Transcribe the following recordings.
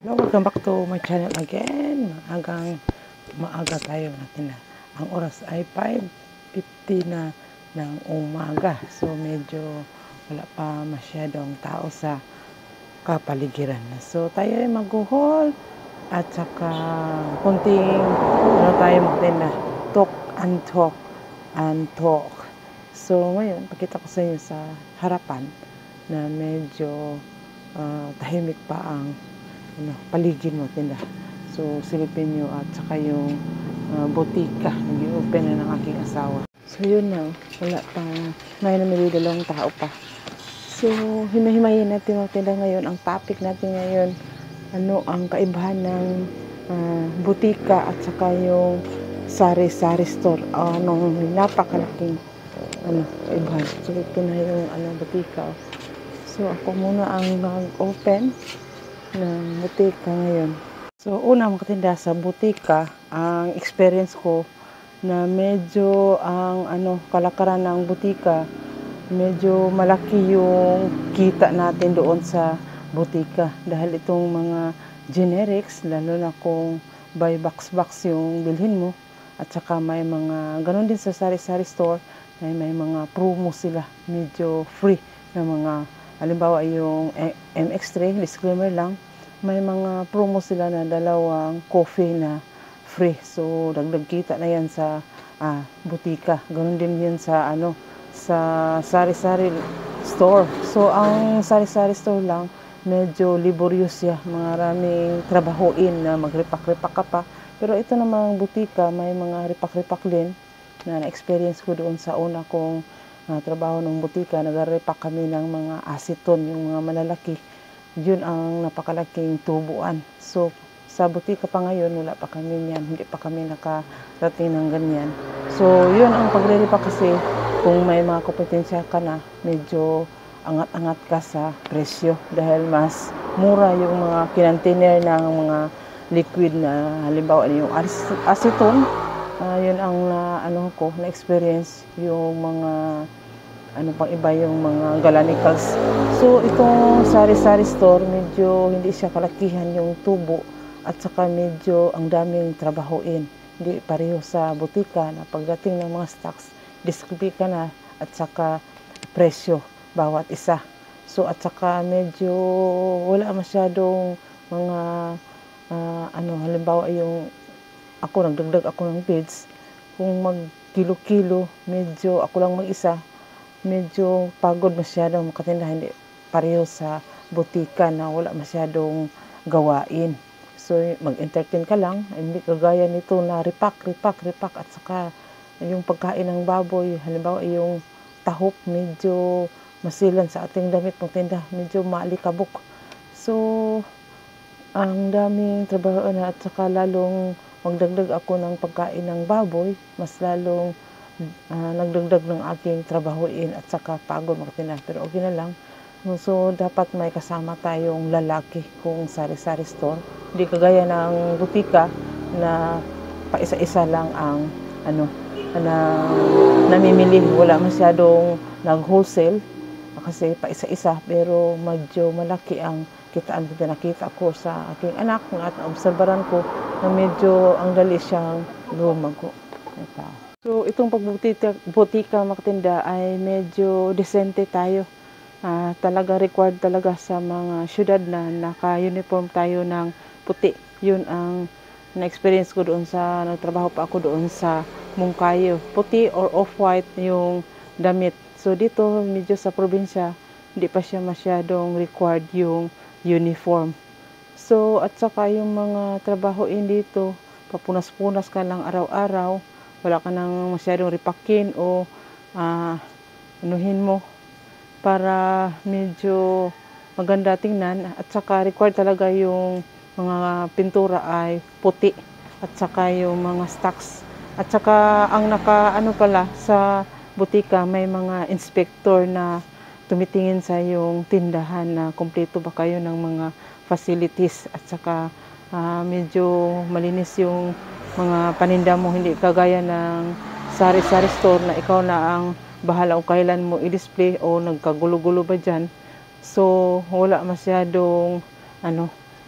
Hello, welcome back to my channel again. Maaga tayo natin na. Ang oras ay 5:50 na ng umaga. So medyo wala pa masyadong tao sa kapaligiran. So tayo ay mag-haul at saka kunting tayo magtinda. Talk and talk and talk. So ngayon, pakita ko sa inyo sa harapan na medyo tahimik pa ang paligid mo tinda. So silipin nyo at saka yung botika nag-i-open na ng aking asawa. So yun na, wala pa, may namili dalawang tao pa. So himahimayin natin ang tinda ngayon. Ang topic natin ngayon, ano ang kaibahan ng botika at saka yung sari-sari store. Anong napakalaking kaibahan. So ito na yung botika. So ako muna ang nag-open ng butika ngayon. So una makatinda sa butika, ang experience ko na medyo ang kalakaran ng butika, medyo malaki yung kita natin doon sa butika dahil itong mga generics, lalo na kung by box yung bilhin mo, at saka may mga ganun din sa sari-sari store, may mga promo sila, medyo free na mga, halimbawa yung MX3, disclaimer lang, may mga promo sila na dalawang coffee na free. So dagdag kita na yan sa butika. Ganun din yan sa sa sari-sari store. So ang sari-sari store lang, medyo laborious ya, maraming trabahuin na magripak-ripak ka pa. Pero ito namang butika, may mga ripak-ripak din na na-experience ko doon sa una kong trabaho ng butika. Nag-ripak kami ng mga aceton, yung mga malalaki. Yun ang napakalaking tubuan. So sa butika pa ngayon, wala pa kami niyan, hindi pa kami nakarating ng ganyan. So yun ang pagriripa kasi, kung may mga kompetensya ka na, medyo angat-angat ka sa presyo dahil mas mura yung mga kinantiner ng mga liquid na, halimbawa yung aceton. Yun ang na experience, yung mga pang iba yung mga galanicals. So itong sari-sari store, medyo hindi siya kalakihan yung tubo at saka medyo ang daming trabahuin. Hindi pareho sa butika na pagdating ng mga stocks, describe ka na at saka presyo bawat isa. So at saka medyo wala masyadong mga halimbawa yung nagdagdag ako ng beads, kung mag kilo-kilo, medyo ako lang mag-isa, medyo pagod masyadong makatinda. Hindi pareho sa butika na wala masyadong gawain. So mag-entertain ka lang, hindi kagaya nito na ripak at saka yung pagkain ng baboy, halimbawa yung tahop, medyo masilan sa ating damit magtinda, medyo maalikabok. So ang daming trabaho na, at saka lalong magdagdag ako ng pagkain ng baboy, mas lalong nagdagdag ng aking trabahuin at saka pagod makatinda. Pero okay na lang. So dapat may kasama tayong lalaki kung sari-sari store. Hindi kagaya ng butika na paisa-isa lang ang namimili. Wala masyadong nag-wholesale kasi paisa-isa, pero medyo malaki ang kitaan. Nakita ko sa aking anak at naobserbaran ko na medyo ang dali siyang lumago. So itong pagbutika makatinda ay medyo desente tayo. Talaga required talaga sa mga syudad na naka-uniform tayo ng puti. Yun ang na-experience ko doon sa nagtrabaho pa ako doon sa Mungkayo. Puti or off-white yung damit. So dito medyo sa probinsya, hindi pa siya masyadong required yung uniform. So at saka yung mga trabahoin dito, papunas-punas ka lang araw-araw. Wala ka nang masyadong ripakin o anuhin mo para medyo maganda tingnan. At saka required talaga yung mga pintura ay puti, at saka yung mga stocks. At saka ang pala sa butika, may mga inspector na tumitingin sa yung tindahan na kumpleto ba kayo ng mga facilities, at saka medyo malinis yung mga paninda mo, hindi kagaya ng sari-sari store na ikaw na ang bahala kung kailan mo i-display o nagkagulo-gulo ba dyan. So wala masyadong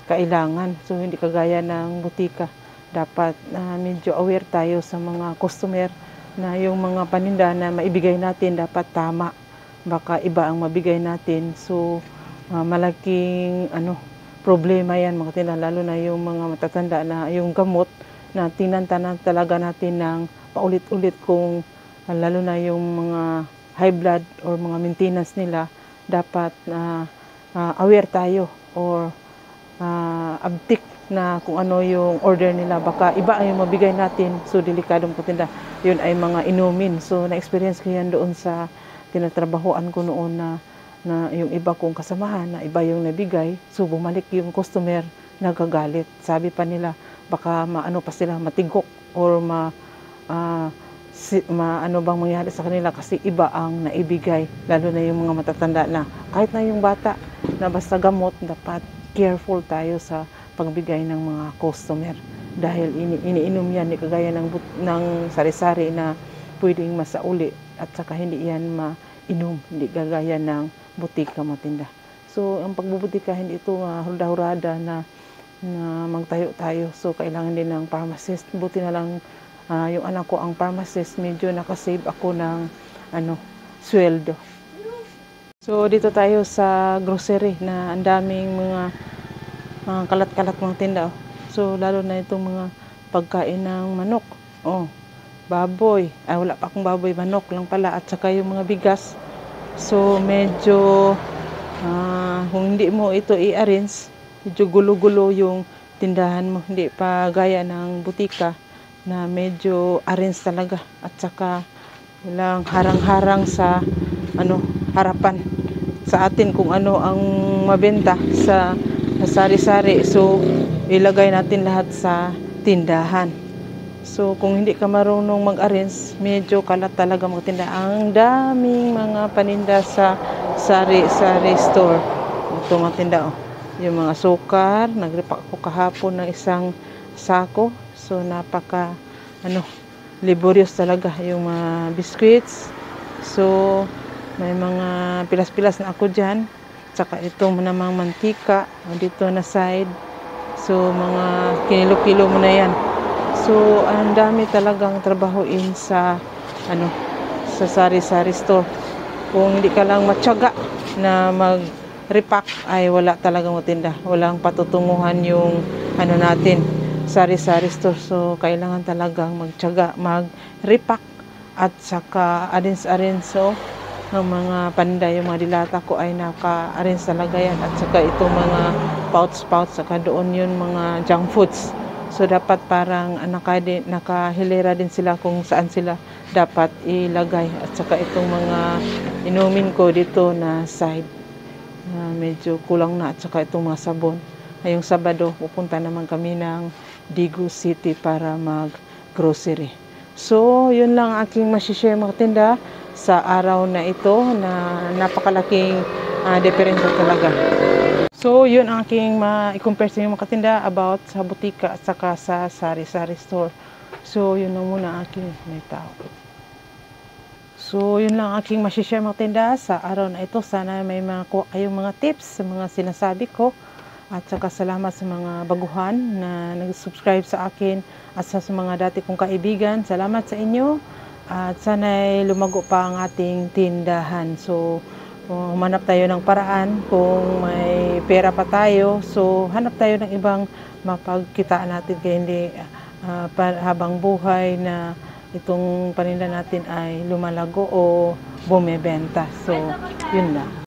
kailangan. So hindi kagaya ng butika. Dapat medyo aware tayo sa mga customer na yung mga paninda na maibigay natin dapat tama. Baka iba ang mabigay natin. So malaking problema yan mga tinda, lalo na yung mga matatanda na yung gamot na tinantanan talaga natin ng paulit-ulit kung lalo na yung mga high blood or mga maintenance nila, dapat aware tayo or abtik na kung ano yung order nila. Baka iba ang mabigay natin, so delikadong patinda. Yun ay mga inumin. So na-experience ko yan doon sa tinatrabahoan ko noon na yung iba kong kasamahan na iba yung nabigay. So bumalik yung customer, nagagalit. Sabi pa nila, baka maano pa sila, matigok or ano bang mangyari sa kanila kasi iba ang naibigay, lalo na yung mga matatanda na kahit na yung bata na basta gamot, dapat careful tayo sa pagbigay ng mga customer dahil iniinom yan, di kagaya ng sari-sari na pwedeng masauli at saka hindi yan mainom, hindi kagaya ng butika matinda. So ang pagbubutika hindi ito hurada-hurada na magtayo tayo, so kailangan din ng pharmacist. Buti na lang yung anak ko ang pharmacist, medyo nakasave ako ng sweldo. So dito tayo sa grocery na ang daming mga kalat-kalat mga tinda. So lalo na itong mga pagkain ng manok, baboy, wala pa akong baboy, manok lang pala, at saka yung mga bigas. So medyo kung hindi mo ito i-arrange, medyo gulo-gulo yung tindahan mo, hindi pa gaya ng butika na medyo arrange talaga, at saka walang harang-harang sa harapan sa atin kung ano ang mabenta sa sari-sari. So ilagay natin lahat sa tindahan. So kung hindi ka marunong mag-arrange, medyo kalat talaga mga tinda. Ang daming mga paninda sa sari-sari store. Ito mga tinda, yung mga sukar, nagripak ako kahapon ng isang sako. So napaka laborious talaga yung mga biscuits. So may mga pilas-pilas na ako dyan. Tsaka itong namang mantika dito na side. So mga kinilo-kilo mo na yan. So ang dami talagang trabahoin sa sa sari-sari store. Kung hindi ka lang matyaga na mag-repack, ay wala talagang matinda. Walang patutunguhan yung natin, sari-sari store. So kailangan talagang magtiyaga, mag-repack at saka arrange. So ng mga paninda, yung mga dilata ko ay naka-arrange talaga yan, at saka itong mga pouch, saka doon yun mga junk foods. So dapat parang nakahilera din sila kung saan sila dapat ilagay, at saka itong mga inumin ko dito na side medyo kulang na, at saka itong mga sabon. Ngayong Sabado pupunta naman kami ng Dagu City para mag-grocery. So yun lang aking masishare mga tinda sa araw na ito, na napakalaking diferensya talaga. So yun ang aking i-compare sa inyo mga katinda about sa butika at saka sa sari-sari store. So yun lang muna aking may tao. So yun lang aking masishare mga tinda sa araw na ito. Sana may makuha kayong mga tips sa mga sinasabi ko. At saka salamat sa mga baguhan na nag-subscribe sa akin, at sa mga dati kong kaibigan. Salamat sa inyo, at sana'y lumago pa ang ating tindahan. So humanap tayo ng paraan, kung may pera pa tayo, so hanap tayo ng ibang mapagkitaan natin, kaya hindi habang buhay na itong paninda natin ay lumalago o bumebenta. So yun lang.